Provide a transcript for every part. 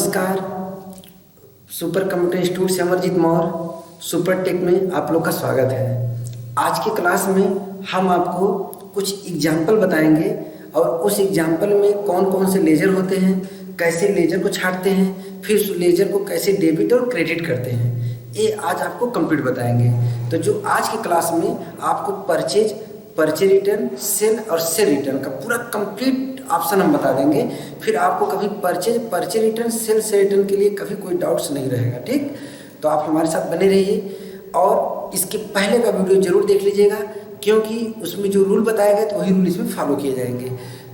नमस्कार। Super computer institute से Amarjeet Maurya super take में आप लोग का स्वागत है। आज की क्लास में हम आपको कुछ एग्जाम्पल बताएंगे और उस एग्जाम्पल में कौन कौन से लेजर होते हैं, कैसे लेजर को छांटते हैं, फिर उस लेजर को कैसे डेबिट और क्रेडिट करते हैं, ये आज आपको कंप्लीट बताएंगे। तो जो आज की क्लास में आपको परचेज रिटर्न, सेल और सेल रिटर्न का पूरा कंप्लीट ऑप्शन हम बता देंगे। फिर आपको कभी परचेज रिटर्न, सेल रिटर्न के लिए कभी कोई डाउट्स नहीं रहेगा। ठीक, तो आप हमारे साथ बने रहिए और इसके पहले का वीडियो जरूर देख लीजिएगा, क्योंकि उसमें जो रूल बताए गए तो वही रूल इसमें फॉलो किए जाएंगे।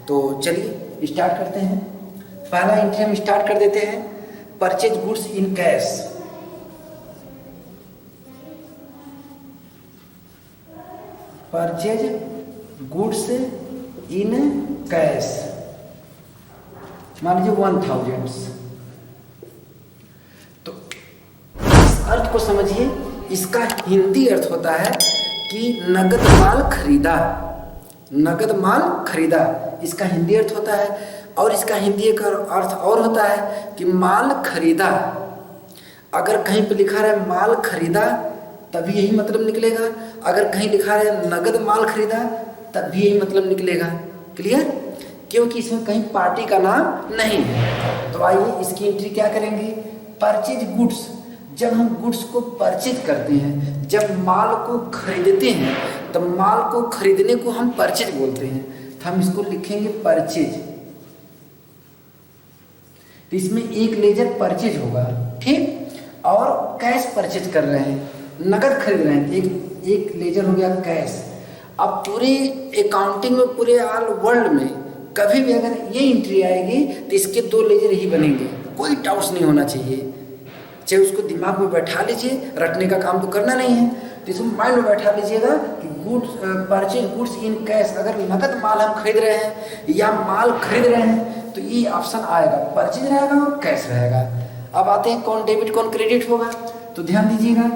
तो चलिए स्टार्ट करते हैं। पहला एंट्री हम स्टार्ट कर देते हैं, purchase goods in cash. Purchase goods in cash, मान लीजिए 1000। तो इस अर्थ को समझिए, इसका हिंदी अर्थ होता है कि नगद माल खरीदा। नगद माल खरीदा इसका हिंदी अर्थ होता है। और इसका हिंदी एक अर्थ और होता है कि माल खरीदा। अगर कहीं पे लिखा रहा है माल खरीदा तभी यही मतलब निकलेगा, अगर कहीं लिखा है नगद माल खरीदा तब भी यही मतलब निकलेगा। क्लियर? क्योंकि इसमें कहीं पार्टी का नाम नहीं है। तो आइए इसकी एंट्री क्या करेंगे, परचेज गुड्स। जब हम गुड्स को परचेज करते हैं, जब माल को खरीदते हैं, तो माल को खरीदने को हम परचेज बोलते हैं। तो हम इसको लिखेंगे परचेज। तो इसमें एक लेजर परचेज होगा, ठीक, और कैश परचेज कर रहे हैं, नगद खरीद रहे हैं, एक लेजर हो गया कैश। अब पूरे अकाउंटिंग में, पूरे ऑल वर्ल्ड में कभी भी अगर ये एंट्री आएगी तो इसके दो लेजर ही बनेंगे, कोई डाउट्स नहीं होना चाहिए। चाहे उसको दिमाग में बैठा लीजिए, रटने का काम तो करना नहीं है, तो इसको माइंड में बैठा लीजिएगा कि goods, purchase goods in cash. अगर नगद माल हम खरीद रहे हैं या माल खरीद रहे हैं तो ये ऑप्शन आएगा, परचेज रहेगा और कैश रहेगा। अब आते हैं कौन डेबिट कौन क्रेडिट होगा। तो ध्यान दीजिएगा,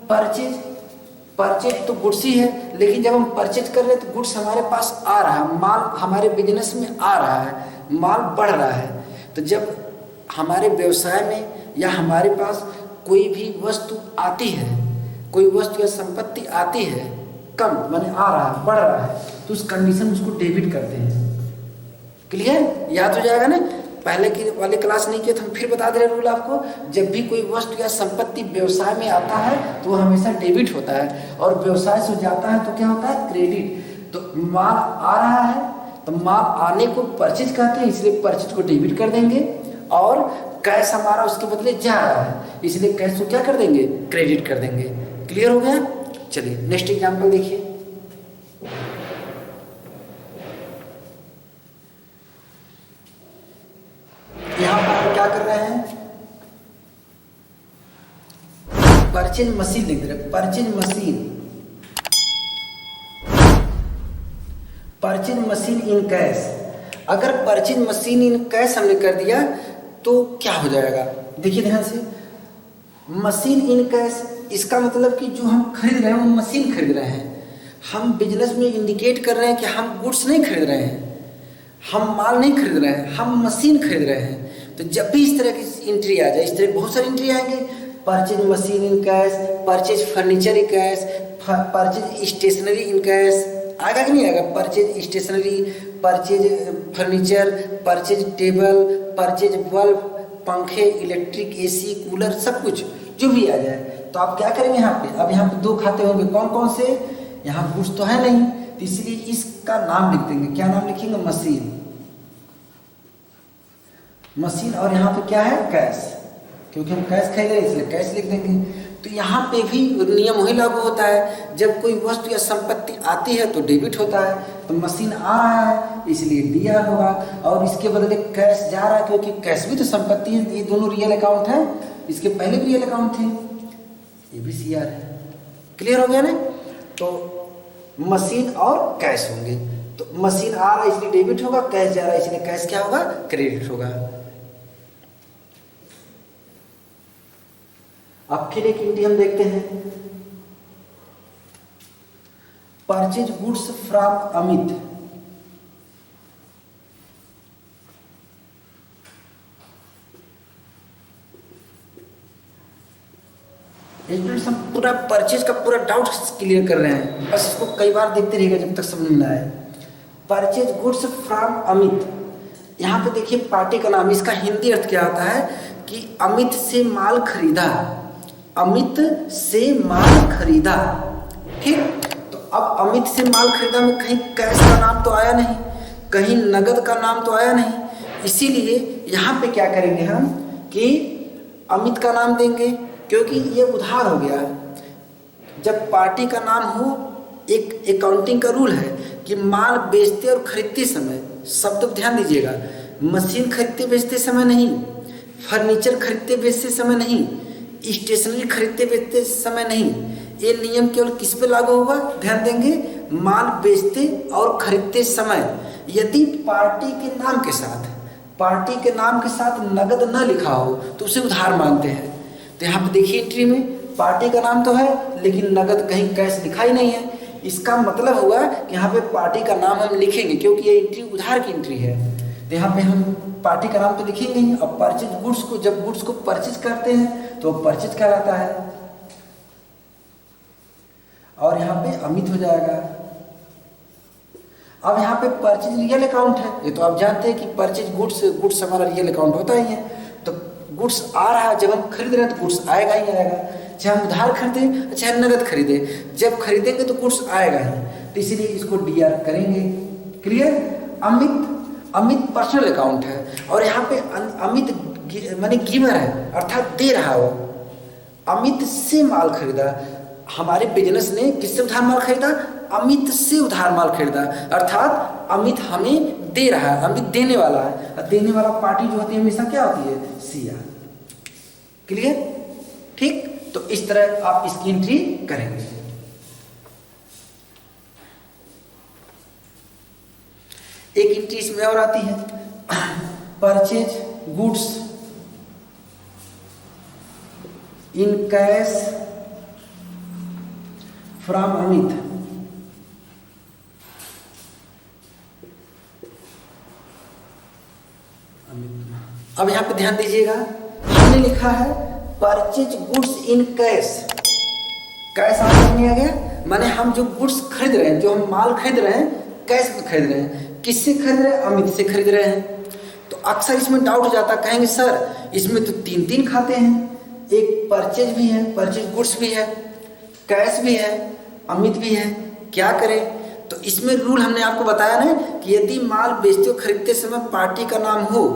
परचेज तो गुड्स ही है, लेकिन जब हम परचेज कर रहे हैं तो गुड्स हमारे पास आ रहा है, माल हमारे बिजनेस में आ रहा है, माल बढ़ रहा है। तो जब हमारे व्यवसाय में या हमारे पास कोई भी वस्तु आती है, कोई वस्तु या संपत्ति आती है, कम माने आ रहा है, बढ़ रहा है, तो उस कंडीशन में उसको डेबिट करते हैं। क्लियर? याद हो जाएगा ना, पहले की वाले क्लास नहीं किए तो हम फिर बता दे रहे रूल आपको। जब भी कोई वस्तु या संपत्ति व्यवसाय में आता है तो वो हमेशा डेबिट होता है, और व्यवसाय से जाता है तो क्या होता है, क्रेडिट। तो माल आ रहा है तो माल आने को परचेज कहते हैं, इसलिए परचेज को डेबिट कर देंगे। और कैश हमारा उसके बदले जा रहा है, इसलिए कैश को क्या कर देंगे, क्रेडिट कर देंगे। क्लियर हो गया? चलिए नेक्स्ट एग्जाम्पल देखिए। यहां पर क्या कर रहे हैं, परचेज मशीन लिख रहे हैं, परचेज मशीन इन कैश। अगर परचेज मशीन इन कैश हमने कर दिया तो क्या हो जाएगा, देखिए ध्यान से। मशीन इन कैश, इसका मतलब कि जो हम खरीद रहे हैं वो मशीन खरीद रहे हैं। हम बिजनेस में इंडिकेट कर रहे हैं कि हम गुड्स नहीं खरीद रहे हैं, हम माल नहीं खरीद रहे हैं, हम मशीन खरीद रहे हैं। तो जब भी इस तरह की एंट्री आ जाए, इस तरह बहुत सारी एंट्री आएंगे, purchase machine in cash, purchase furniture in cash, purchase stationery in cash, आएगा कि नहीं आएगा, purchase stationery, purchase furniture, purchase table, purchase bulb, पंखे, इलेक्ट्रिक, एसी, कूलर, सब कुछ जो भी आ जाए। तो आप क्या करेंगे यहाँ पे, अब यहाँ पे दो खाते होंगे, कौन कौन से, यहाँ गुड्स तो है नहीं, तो इसलिए इसका नाम लिख देंगे। क्या नाम लिखेंगे, मशीन, और यहाँ पे क्या है, कैश, क्योंकि हम कैश खरीद रहे हैं इसलिए कैश लिख देंगे। तो यहाँ पे भी नियम वही लागू होता है, जब कोई वस्तु या संपत्ति आती है तो डेबिट होता है, तो मशीन आ रहा है इसलिए डीआर होगा, और इसके बदले कैश जा रहा है क्योंकि कैश भी तो संपत्ति है। ये दोनों रियल अकाउंट है, इसके पहले भी रियल अकाउंट थे, ये भी सीआर है। क्लियर हो गया ना? तो मशीन और कैश होंगे। तो मशीन आ रहा है इसलिए डेबिट होगा, कैश जा रहा है इसलिए कैश क्या होगा, क्रेडिट होगा। अब फिर एक एंट्री हम देखते हैं, purchase goods from Amit. Students हम पूरा परचेज का पूरा डाउट क्लियर कर रहे हैं, बस इसको कई बार देखते रहिएगा जब तक समझ में ना आए। परचेज गुड्स फ्रॉम अमित, यहाँ पे देखिए पार्टी का नाम, इसका हिंदी अर्थ क्या होता है कि अमित से माल खरीदा, अमित से माल खरीदा। ठीक, तो अब अमित से माल खरीदा में कहीं कैश का नाम तो आया नहीं, कहीं नगद का नाम तो आया नहीं, इसीलिए यहाँ पे क्या करेंगे हम कि अमित का नाम देंगे, क्योंकि ये उधार हो गया। जब पार्टी का नाम हो, एक अकाउंटिंग का रूल है कि माल बेचते और खरीदते समय, शब्द ध्यान दीजिएगा, मशीन खरीदते बेचते समय नहीं, फर्नीचर खरीदते बेचते समय नहीं, स्टेशनरी खरीदते बेचते समय नहीं। ये नियम केवल किस पे लागू होगा, ध्यान देंगे, माल बेचते और खरीदते समय यदि पार्टी के नाम के साथ, पार्टी के नाम के साथ नगद न लिखा हो तो उसे उधार मानते हैं। तो यहाँ पे देखिए एंट्री में पार्टी का नाम तो है लेकिन नगद कहीं कैश लिखा ही नहीं है, इसका मतलब हुआ कि यहाँ पे पार्टी का नाम हम लिखेंगे क्योंकि ये एंट्री उधार की एंट्री है। तो यहाँ पे हम पार्टी का नाम तो लिखेंगे ही। अब परचेज गुड्स को, जब गुड्स को परचेज करते हैं तो परचेज कहलाता है, और यहाँ पे अमित हो जाएगा। अब यहाँ पे परचेज रियल अकाउंट है, ये तो आप जानते हैं कि परचेज गुड्स हमारा रियल अकाउंट होता ही है। तो गुड्स आ रहा है, जब हम खरीद रहे हैं तो गुड्स आएगा ही आएगा, चाहे हम उधार खरीदें चाहे नगद खरीदें, जब खरीदेंगे तो गुड्स आएगा ही। तो इसीलिए इसको डीआर करेंगे। क्लियर। अमित पर्सनल अकाउंट है, और यहाँ पे अमित माने गिवर है, अर्थात दे रहा हो। अमित से माल खरीदा, हमारे बिजनेस ने किससे उधार माल खरीदा, अमित से उधार माल खरीदा, अर्थात अमित हमें दे रहा है, अमित देने वाला है, और देने वाला पार्टी जो होती है हमेशा क्या होती है, सीआर। क्लियर। ठीक, तो इस तरह आप इसकी एंट्री करेंगे। एक एंट्री इसमें और आती है, purchase goods in cash from Amit. अब यहां पे ध्यान दीजिएगा, हमने लिखा है purchase goods in cash. Cash आपको नहीं आ गया, माने हम जो गुड्स खरीद रहे हैं, जो हम माल खरीद रहे हैं, कैश में खरीद रहे हैं। किससे खरीद रहे हैं, अमित से खरीद रहे हैं। तो अक्सर इसमें डाउट हो जाता, कहेंगे सर इसमें तो तीन खाते हैं, एक परचेज भी है, परचेज गुड्स भी है, कैश भी है, अमित भी है, क्या करें। तो इसमें रूल हमने आपको बताया ना कि यदि माल बेचते हो खरीदते समय पार्टी का नाम हो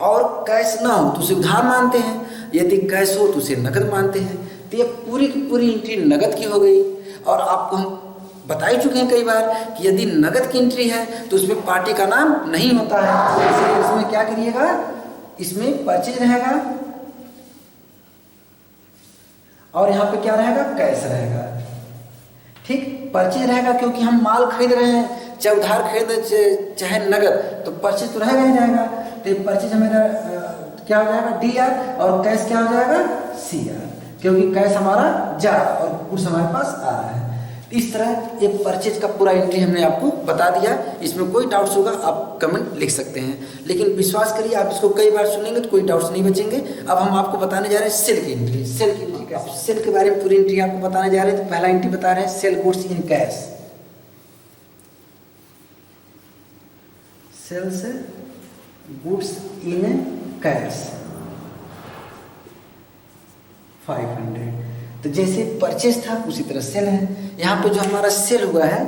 और कैश ना हो तो उसे उधार मानते हैं, यदि कैश हो तो उसे नगद मानते हैं। तो ये पूरी की पूरी एंट्री नगद की हो गई। और आपको हम बता ही चुके हैं कई बार कि यदि नगद की एंट्री है तो उसमें पार्टी का नाम नहीं होता है, इसलिए इसमें क्या करिएगा, इसमें परचेज रहेगा और यहाँ पे क्या रहेगा, कैश रहेगा। ठीक, परचेज रहेगा क्योंकि हम माल खरीद रहे हैं, चाहे उधार खरीदे चाहे नगद, तो परचेज तो रहेगा ही रहेगा। तो परचेज हमारा क्या हो जाएगा, डीआर, और कैश क्या हो जाएगा, सीआर, क्योंकि कैश हमारा जा और गुड्स हमारे पास आ रहा है। इस तरह ये परचेज का पूरा एंट्री हमने आपको बता दिया। इसमें कोई डाउट्स होगा आप कमेंट लिख सकते हैं, लेकिन विश्वास करिए आप इसको कई बार सुनेंगे तो कोई डाउट्स नहीं बचेंगे। अब हम आपको बताने जा रहे हैं सेल की एंट्री। सेल की एंट्री का, सेल के बारे में पूरी एंट्री आपको बताने जा रहे हैं। तो पहला एंट्री बता रहे हैं, sale goods in cash. Sales goods in cash 500। तो जैसे परचेज था उसी तरह सेल है। यहाँ पे जो हमारा सेल हुआ है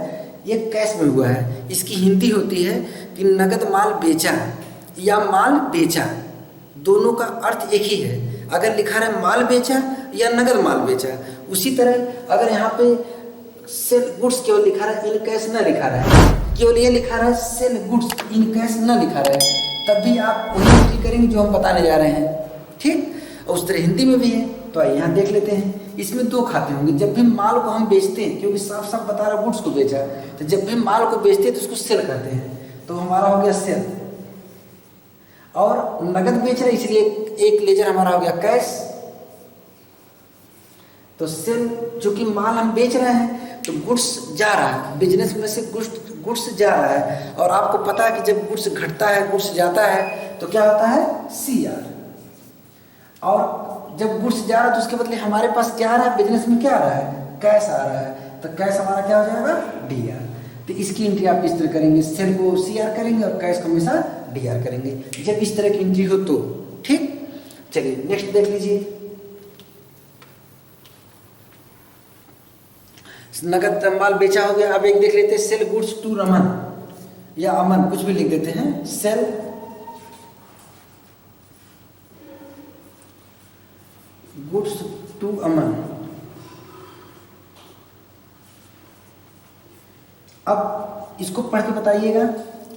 ये कैश में हुआ है। इसकी हिंदी होती है कि नगद माल बेचा या माल बेचा, दोनों का अर्थ एक ही है। अगर लिखा रहा है माल बेचा या नगद माल बेचा, उसी तरह अगर यहाँ पे सेल गुड्स केवल लिखा रहा है, इन कैश न लिखा रहा है, केवल ये लिखा रहा है सेल गुड्स इन कैश न लिखा रहा है, तब भी आप वही एंट्री करेंगे जो हम बताने जा रहे हैं। ठीक, और उस तरह हिंदी में भी है। तो आइए यहाँ देख लेते हैं। इसमें दो खाते होंगे। जब भी माल को हम बेचते हैं, क्योंकि साफ साफ बता रहा गुड्स को बेचा, तो जब भी माल को बेचते हैं तो उसको सेल कहते हैं। तो हमारा हो गया सेल, और नगद बेच रहे इसलिए एक लेजर हमारा हो गया कैश। तो सेल, चूंकि माल हम बेच रहे हैं तो गुड्स जा रहा है, बिजनेस में से गुड्स जा रहा है, और आपको पता है कि जब गुड्स घटता है, गुड्स जाता है तो क्या होता है, सीआर। और जब गुड्स जा रहा है तो उसके बदले हमारे पास क्या आ रहा है, बिजनेस में क्या आ रहा है, कैश आ रहा है, तो कैश हमारा क्या हो जाएगा, DR। तो इसकी एंट्री आप इस तरह करेंगे, सेल को CR करेंगे और कैश को हमेशा DR करेंगे जब इस तरह की एंट्री हो तो। ठीक, चलिए नेक्स्ट देख लीजिए। नगद माल बेचा हो गया। अब एक देख लेते हैं, सेल गुड्स टू रमन या अमन, कुछ भी लिख देते हैं, सेल गुड्स टू अमन। अब इसको पढ़ के बताइएगा,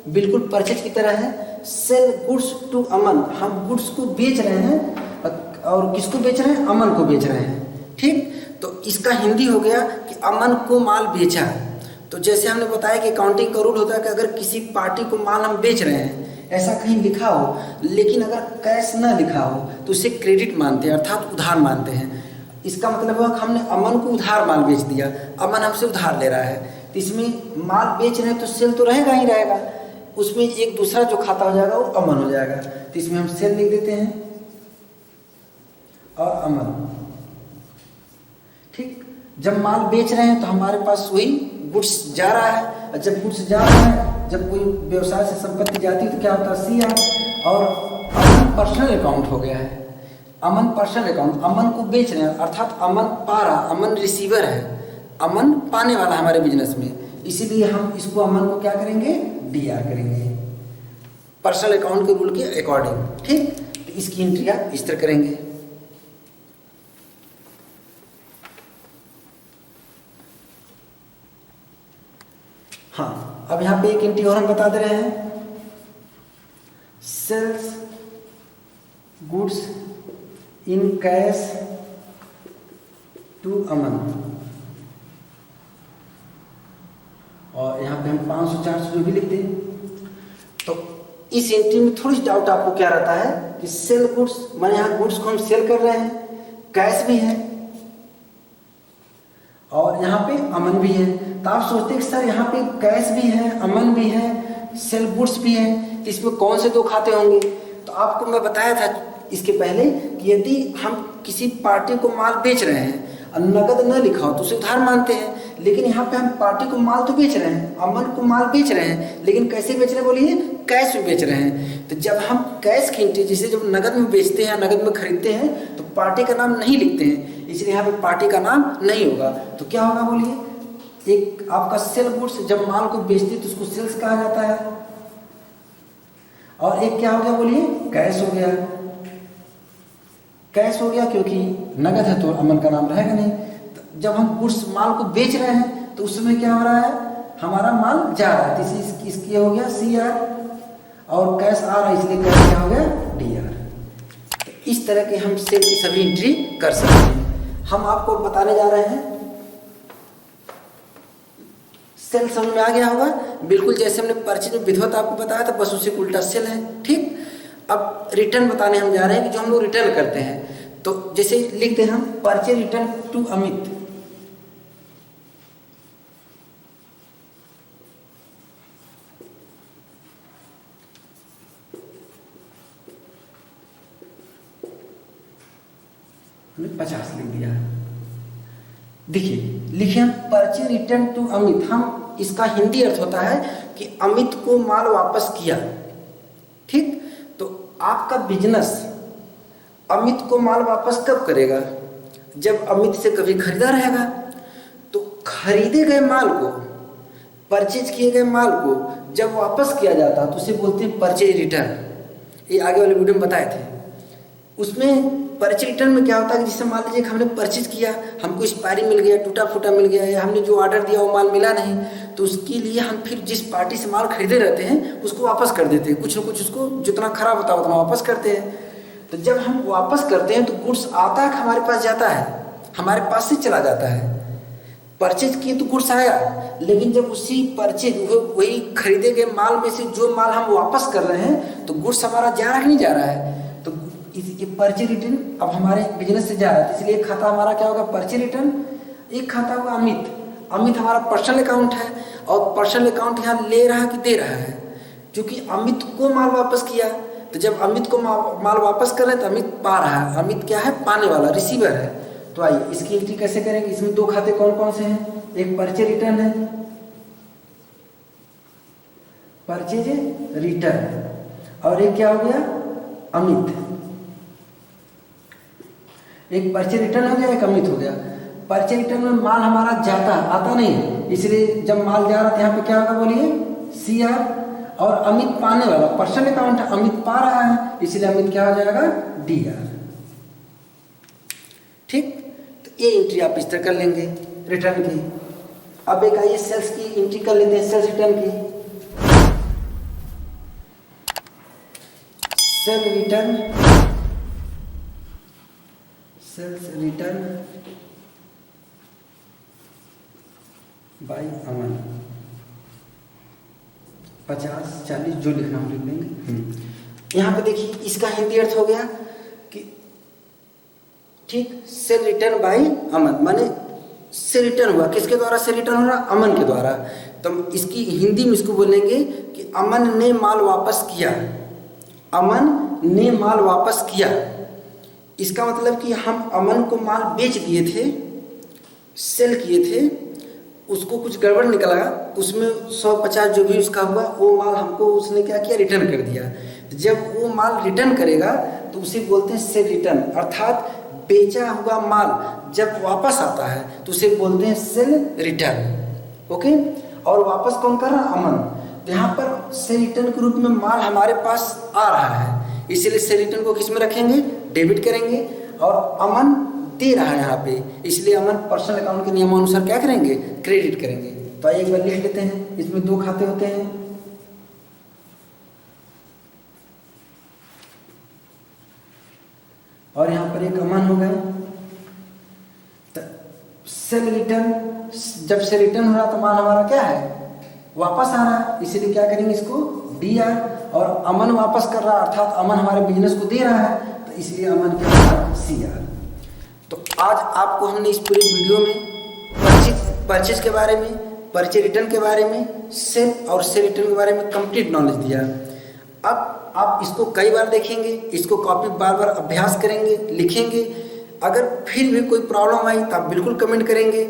बिल्कुल परचेज की तरह है। सेल गुड्स टू अमन, हम गुड्स को बेच रहे हैं और किसको बेच रहे हैं, अमन को बेच रहे हैं। ठीक, तो इसका हिंदी हो गया कि अमन को माल बेचा। तो जैसे हमने बताया कि अकाउंटिंग का रूल होता है कि अगर किसी पार्टी को माल हम बेच रहे हैं, ऐसा कहीं लिखा हो, लेकिन अगर कैश ना लिखा हो तो उसे क्रेडिट मानते हैं, अर्थात उधार मानते हैं। इसका मतलब है कि हमने अमन को उधार माल बेच दिया, अमन हमसे उधार ले रहा है, तो इसमें माल बेच रहे हैं तो सेल तो रहेगा ही रहेगा, उसमें एक दूसरा जो खाता हो जाएगा वो अमन हो जाएगा। तो इसमें हम सेल लिख देते हैं और अमन। ठीक, जब माल बेच रहे हैं तो हमारे पास वही गुड्स जा रहा है, और जब गुड्स जा रहा है, जब कोई व्यवसाय से संपत्ति जाती है तो क्या होता है, CR। और अमन पर्सनल अकाउंट हो गया है, अमन पर्सनल अकाउंट, अमन को बेच रहे हैं अर्थात अमन पा रहा, अमन रिसीवर है, अमन पाने वाला हमारे बिजनेस में, इसीलिए हम इसको अमन को क्या करेंगे, DR करेंगे पर्सनल अकाउंट के रूल के अकॉर्डिंग। ठीक, तो इसकी एंट्री आप इस तरह करेंगे। हाँ, अब यहाँ पे एक एंट्री और हम बता दे रहे हैं, sales goods in cash to Aman, और यहाँ पे हम 500-400 जो भी लिखते हैं। तो इस एंट्री में थोड़ी सी डाउट आपको क्या रहता है कि सेल गुड्स माने यहाँ गुड्स को हम सेल कर रहे हैं, कैश भी है और यहाँ पे अमन भी है। तो आप सोचते हैं कि सर यहाँ पे कैश भी है, अमन भी है, सेल गुड्स भी है, तो इसमें कौन से दो खाते होंगे। तो आपको मैं बताया था इसके पहले कि यदि हम किसी पार्टी को माल बेच रहे हैं और नगद न लिखा हो तो उसे उधार मानते हैं, लेकिन यहाँ पे हम पार्टी को माल तो बेच रहे हैं, अमन को माल बेच रहे हैं, लेकिन कैसे बेच रहे हैं बोलिए, कैश में बेच रहे हैं। तो जब हम कैश की एंट्री जैसे जब नगद में बेचते हैं, नगद में खरीदते हैं, तो पार्टी का नाम नहीं लिखते हैं, इसलिए यहाँ पे पार्टी का नाम नहीं होगा। तो क्या होगा बोलिए, एक आपका सेल गुड्स, जब माल को बेचते तो उसको सेल्स कहा जाता है, और एक क्या हो गया बोलिए, कैश हो गया। कैश हो गया क्योंकि नगद है तो अमन का नाम रहेगा नहीं। तो जब हम गुड्स माल को बेच रहे हैं तो उस समय क्या हो रहा है, हमारा माल जा रहा है, तो इसकी हो गया CR, और कैश आ रहा है इसलिए कैश क्या हो गया, DR। तो इस तरह के हम सेल की सभी एंट्री कर सकते हैं। हम आपको बताने जा रहे हैं, सेल समझ में आ गया होगा, बिल्कुल जैसे हमने परचेज में विधिवत आपको बताया था, बस उसी उल्टा सेल है। ठीक, अब रिटर्न बताने हम जा रहे हैं कि जो हम लोग रिटर्न करते हैं, तो जैसे लिखते हैं हम परचेज रिटर्न टू अमित। हमने 50 लिख दिया। देखिए लिखे हम परचेज रिटर्न टू अमित, हम इसका हिंदी अर्थ होता है कि अमित को माल वापस किया। ठीक, तो आपका बिजनेस अमित को माल वापस कब करेगा, जब अमित से कभी खरीदा रहेगा। तो खरीदे गए माल को, परचेज किए गए माल को जब वापस किया जाता तो उसे बोलते हैं परचेज रिटर्न। ये आगे वाले वीडियो में बताए थे। उसमें परचेज रिटर्न में क्या होता है कि जिससे मान लीजिए कि हमने परचेज किया, हमको एक्सपायरी मिल गया, टूटा फूटा मिल गया, या हमने जो ऑर्डर दिया वो माल मिला नहीं, तो उसके लिए हम फिर जिस पार्टी से माल खरीदे रहते हैं उसको वापस कर देते हैं, कुछ ना कुछ उसको जितना खराब होता है उतना वापस करते हैं। तो जब हम वापस करते हैं तो गुड्स आता है, हमारे पास जाता है, हमारे पास से चला जाता है। परचेज किए तो गुड्स आया, लेकिन जब उसी परचेज वही खरीदे गए माल में से जो माल हम वापस कर रहे हैं तो गुड्स हमारा जा रहा है नहीं जा रहा है। तो ये परचेज रिटर्न अब हमारे बिजनेस से जा रहा है, इसलिए एक खाता हमारा क्या होगा, परचेज रिटर्न। एक खाता होगा अमित। अमित हमारा पर्सनल अकाउंट है, और पर्सनल अकाउंट यहाँ ले रहा है कि दे रहा है, क्योंकि अमित को माल वापस किया तो जब अमित को माल वापस कर रहे हैं तो अमित पा रहा है, अमित क्या है, पाने वाला, रिसीवर है। तो आइए इसकी एंट्री कैसे करेंगे। इसमें दो खाते कौन कौन से हैं, एक परचेज रिटर्न है, परचेज रिटर्न, और एक क्या हो गया, अमित। एक परचेज रिटर्न हो गया, एक अमित हो गया। परचेज रिटर्न में माल हमारा जाता आता नहीं, इसलिए जब माल जा रहा था यहाँ पे क्या होगा बोलिए, CR। और अमित पाने वाला, पर्सनल अकाउंट है, अमित पा रहा है, इसलिए अमित क्या हो जाएगा, DR। ठीक, तो ये एंट्री आप इस तरह कर लेंगे रिटर्न की। अब एक आइए सेल्स की एंट्री कर लेते हैं, सेल्स रिटर्न की। सेल्स रिटर्न बाय अमन, 50 40 जो लिखना हम लिख लेंगे। यहाँ पे देखिए इसका हिंदी अर्थ हो गया कि ठीक, सेल रिटर्न बाय अमन, माने से रिटर्न हुआ, किसके द्वारा से रिटर्न हो रहा, अमन के द्वारा। तो इसकी हिंदी में इसको बोलेंगे कि अमन ने माल वापस किया, अमन ने माल वापस किया। इसका मतलब कि हम अमन को माल बेच दिए थे, सेल किए थे, उसको कुछ गड़बड़ निकला, उसमें 150 जो भी उसका हुआ वो माल हमको उसने क्या किया, रिटर्न कर दिया। जब वो माल रिटर्न करेगा तो उसे बोलते हैं सेल रिटर्न, अर्थात बेचा हुआ माल जब वापस आता है तो उसे बोलते हैं सेल रिटर्न। ओके, और वापस कौन कर रहा, अमन। तो यहाँ पर सेल रिटर्न के रूप में माल हमारे पास आ रहा है, इसीलिए सेल रिटर्न को किस में रखेंगे, डेबिट करेंगे। और अमन दे रहा है यहाँ पे, इसलिए अमन पर्सनल अकाउंट के नियमानुसार क्या करेंगे, क्रेडिट करेंगे। तो आइए एक बार लिख लेते हैं, इसमें दो खाते होते हैं, और यहाँ पर एक अमन हो गया। तो सेल रिटर्न, जब से रिटर्न हो रहा तो माल हमारा क्या है, वापस आ रहा है, इसीलिए क्या करेंगे इसको DR। और अमन वापस कर रहा है, अर्थात अमन हमारे बिजनेस को दे रहा है, तो इसलिए अमन क्या होगा, CR। तो आज आपको हमने इस पूरे वीडियो में परचेज के बारे में, परचेज रिटर्न के बारे में, सेल और सेल रिटर्न के बारे में कंप्लीट नॉलेज दिया। अब आप इसको कई बार देखेंगे, इसको कॉपी बार बार अभ्यास करेंगे, लिखेंगे। अगर फिर भी कोई प्रॉब्लम आई तो आप बिल्कुल कमेंट करेंगे,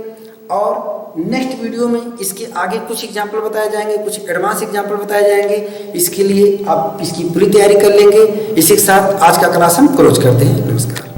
और नेक्स्ट वीडियो में इसके आगे कुछ एग्जाम्पल बताए जाएंगे, कुछ एडवांस एग्जाम्पल बताए जाएंगे। इसके लिए आप इसकी पूरी तैयारी कर लेंगे। इसी के साथ आज का क्लास हम क्लोज करते हैं। नमस्कार।